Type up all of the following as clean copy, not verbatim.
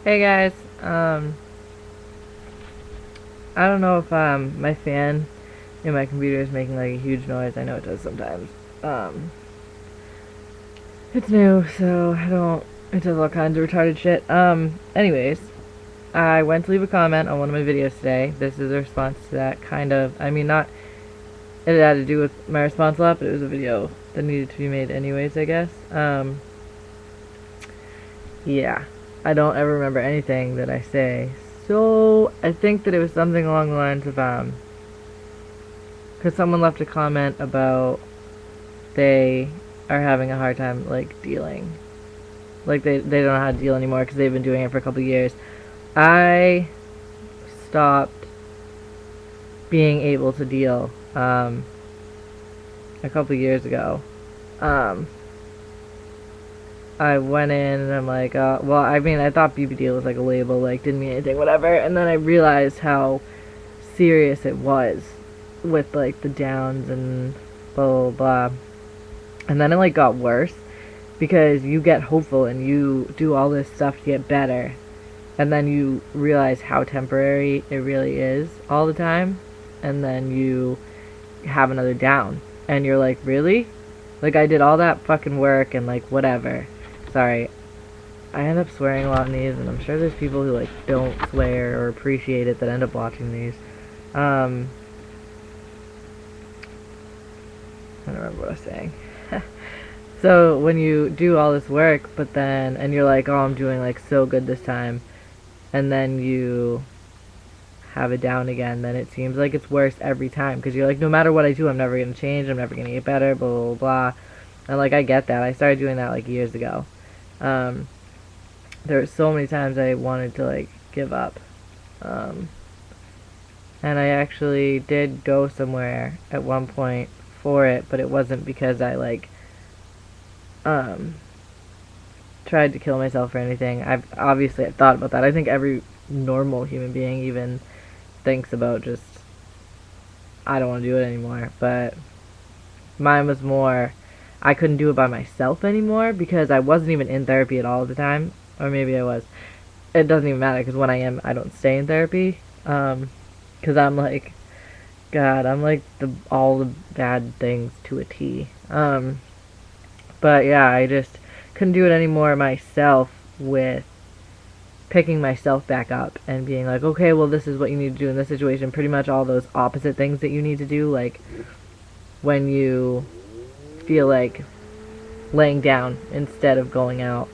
Hey guys, I don't know if my fan in my computer is making like a huge noise. I know it does sometimes. Um, it's new, so I don't. It does all kinds of retarded shit. Anyways, I went to leave a comment on one of my videos today. This is a response to that kind of. I mean, not. It had to do with my response a lot, but it was a video that needed to be made anyways, I guess. Yeah, I don't ever remember anything that I say. So I think that it was something along the lines of because someone left a comment about they are having a hard time like dealing, like they don't know how to deal anymore because they've been doing it for a couple of years. I stopped being able to deal a couple of years ago. Um, I went in and I'm like, well, I mean, I thought BBD was like a label, like didn't mean anything, whatever. And then I realized how serious it was with like the downs and blah blah blah. And then it like got worse because you get hopeful and you do all this stuff to get better, and then you realize how temporary it really is all the time, and then you have another down and you're like, really? Like I did all that fucking work and like whatever. Sorry, I end up swearing a lot in these, and I'm sure there's people who like don't swear or appreciate it that end up watching these. I don't remember what I was saying. So when you do all this work, but then, and you're like, oh, I'm doing like so good this time, and then you have it down again, then it seems like it's worse every time, because you're like, no matter what I do, I'm never going to change, I'm never going to get better, blah, blah, blah. And like, I get that. I started doing that like years ago. Um, there were so many times I wanted to like give up. Um, and I actually did go somewhere at one point for it, but it wasn't because I like um, tried to kill myself or anything. I've thought about that. I think every normal human being even thinks about just I don't want to do it anymore. But mine was more I couldn't do it by myself anymore because I wasn't even in therapy at all at the time, or maybe I was. It doesn't even matter because when I am, I don't stay in therapy. Because I'm like God, I'm like all the bad things to a T. But yeah, I just couldn't do it anymore myself with picking myself back up and being like, okay, well, this is what you need to do in this situation. Pretty much all those opposite things that you need to do, like when you feel like laying down instead of going out.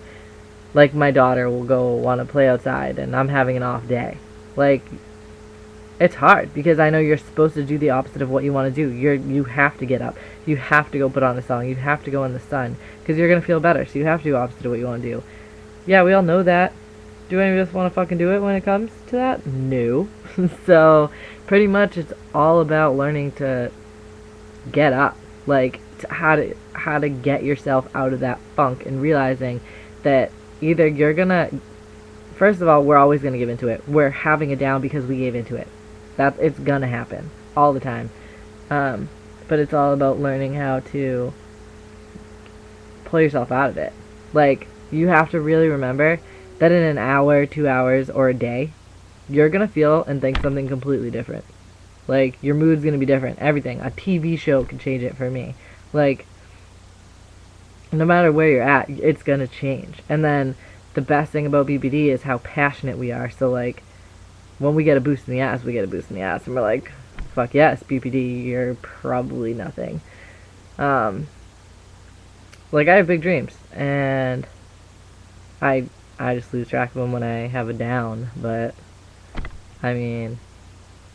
Like my daughter will go want to play outside and I'm having an off day. Like it's hard because I know you're supposed to do the opposite of what you want to do. You have to get up. You have to go put on a song. You have to go in the sun because you're gonna feel better. So you have to do opposite of what you want to do. Yeah, we all know that. Do any of us want to fucking do it when it comes to that? No. So pretty much it's all about learning to get up, like how to get yourself out of that funk and realizing that either you're gonna first of all, we're always gonna give into it. We're having it down because we gave into it. That it's gonna happen all the time. But it's all about learning how to pull yourself out of it. Like you have to really remember that in an hour, 2 hours, or a day, you're gonna feel and think something completely different. Like your mood's gonna be different. Everything. A TV show can change it for me. Like no matter where you're at, it's gonna change. And then the best thing about BBD is how passionate we are. So like when we get a boost in the ass, we get a boost in the ass, and we're like, fuck yes, BPD, you're probably nothing. Um, like I have big dreams, and I I just lose track of them when I have a down. But I mean,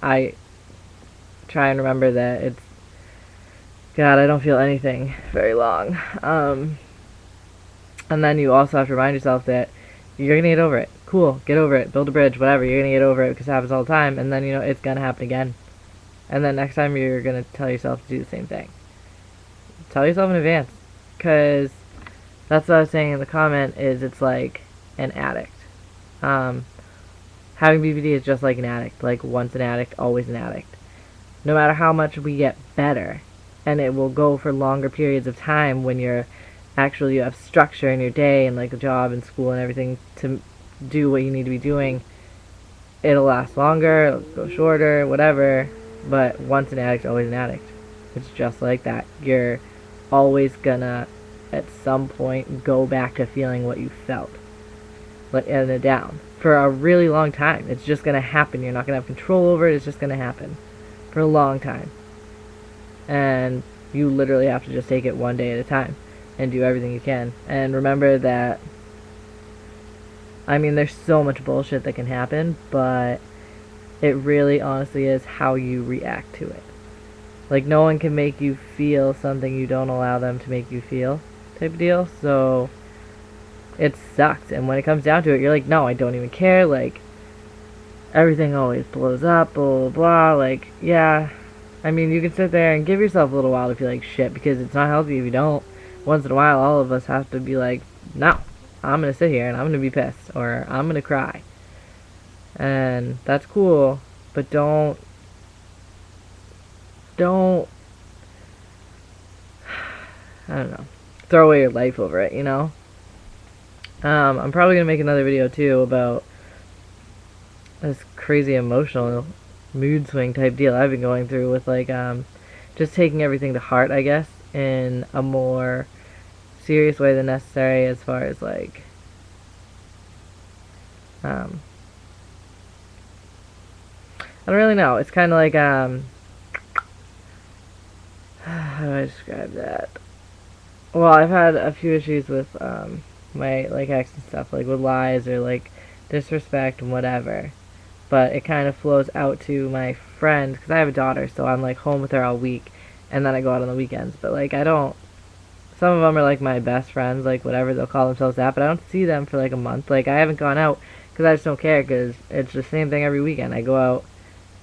I try and remember that it's God. I don't feel anything very long. And then you also have to remind yourself that you're gonna get over it. Cool, get over it. Build a bridge, whatever. You're gonna get over it because it happens all the time, and then it's gonna happen again. And then next time you're gonna tell yourself to do the same thing. Tell yourself in advance, because that's what I was saying in the comment. Is it's like an addict. Um, Having BPD is just like an addict. Like once an addict, always an addict. No matter how much we get better, and it will go for longer periods of time when you have structure in your day and like a job and school and everything to do what you need to be doing, it'll last longer, it'll go shorter, whatever. But once an addict, always an addict. It's just like that. You're always gonna, at some point, go back to feeling what you felt, like in a down, for a really long time. It's just gonna happen. You're not gonna have control over it. It's just gonna happen for a long time. And you literally have to just take it one day at a time and do everything you can. And remember that, I mean, there's so much bullshit that can happen, but it really honestly is how you react to it. Like, no one can make you feel something you don't allow them to make you feel, type of deal. So it sucks. And when it comes down to it, you're like, no, I don't even care. Like, everything always blows up, blah, blah, blah. Like, yeah. I mean, you can sit there and give yourself a little while to feel like shit, because it's not healthy if you don't. Once in a while, all of us have to be like, no, I'm going to sit here and I'm going to be pissed, or I'm going to cry. And that's cool, but don't, I don't know, throw away your life over it, you know? I'm probably going to make another video, too, about this crazy emotional mood swing type deal I've been going through with, like, just taking everything to heart, I guess, in a more serious way than necessary, as far as, like, I don't really know. It's kind of like, how do I describe that? Well, I've had a few issues with, my, like, ex and stuff, like, with lies or, like, disrespect and whatever. But it kind of flows out to my friend, because I have a daughter, so I'm, like, home with her all week, and then I go out on the weekends. But, like, I don't, some of them are, like, my best friends, like, whatever, they'll call themselves that, but I don't see them for, like, a month. Like, I haven't gone out, because I just don't care, because it's the same thing every weekend. I go out,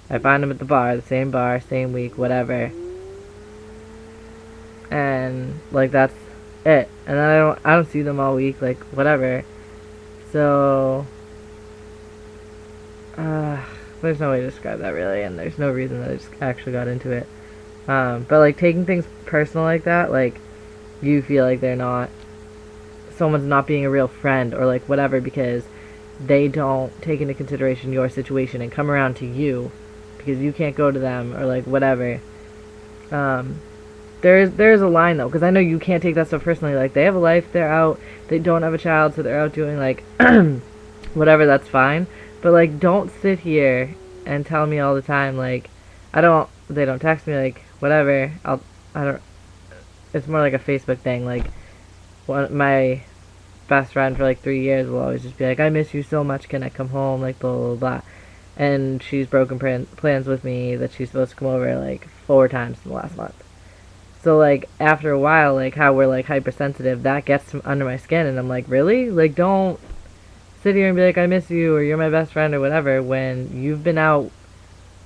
I find them at the bar, same week, whatever. And, like, that's it. And then I don't see them all week, like, whatever. So, there's no way to describe that, really, and there's no reason that I just actually got into it. But, like, taking things personal like that, like, you feel like someone's not being a real friend, or, like, whatever, because they don't take into consideration your situation and come around to you, because you can't go to them, or, like, whatever. There's a line, though, because I know you can't take that stuff personally. Like, they have a life, they're out, they don't have a child, so they're out doing, like, whatever, that's fine. But, like, don't sit here and tell me all the time, like, they don't text me, like, whatever, it's more like a Facebook thing. Like, my best friend for, like, 3 years will always just be like, I miss you so much, can I come home, like, blah, blah, blah. And she's broken plans with me that she's supposed to come over, like, 4 times in the last month. So, like, after a while, like, how we're, like, hypersensitive, that gets under my skin, and I'm like, really? Like, don't sit here and be like, I miss you, or you're my best friend, or whatever, when you've been out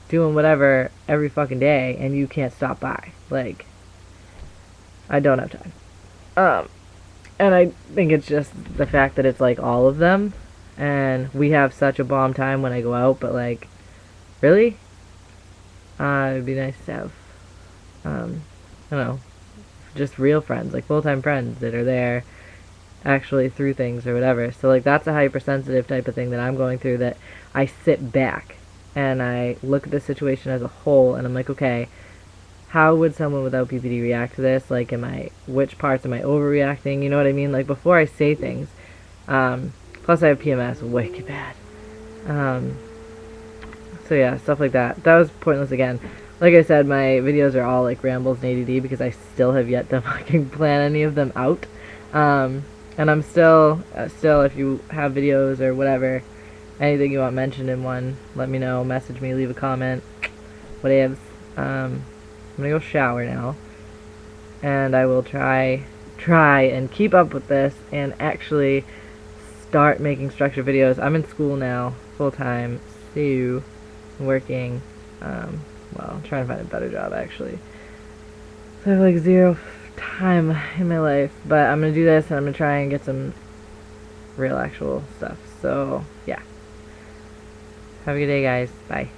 doing whatever every fucking day, and you can't stop by. Like, I don't have time. And I think it's just the fact that it's, like, all of them, and we have such a bomb time when I go out, but, like, really? It'd be nice to have, I don't know, just real friends, like full-time friends that are there actually through things or whatever. So, like, that's a hypersensitive type of thing that I'm going through, that I sit back and I look at the situation as a whole, and I'm like, okay, how would someone without PPD react to this? Like, which parts am I overreacting? You know what I mean? Like, before I say things, plus I have PMS, wicked bad. So yeah, stuff like that. That was pointless again. Like I said, my videos are all, like, rambles and ADD, because I still have yet to fucking plan any of them out. And I'm still, if you have videos or whatever, anything you want mentioned in one, let me know, message me, leave a comment, whatevs. I'm gonna go shower now, and I will try and keep up with this, and actually start making structured videos. I'm in school now, full-time, so working, well, trying to find a better job, actually. So I have, like, zero time in my life, but I'm gonna do this, and I'm gonna try and get some real actual stuff. So, yeah. Have a good day, guys. Bye.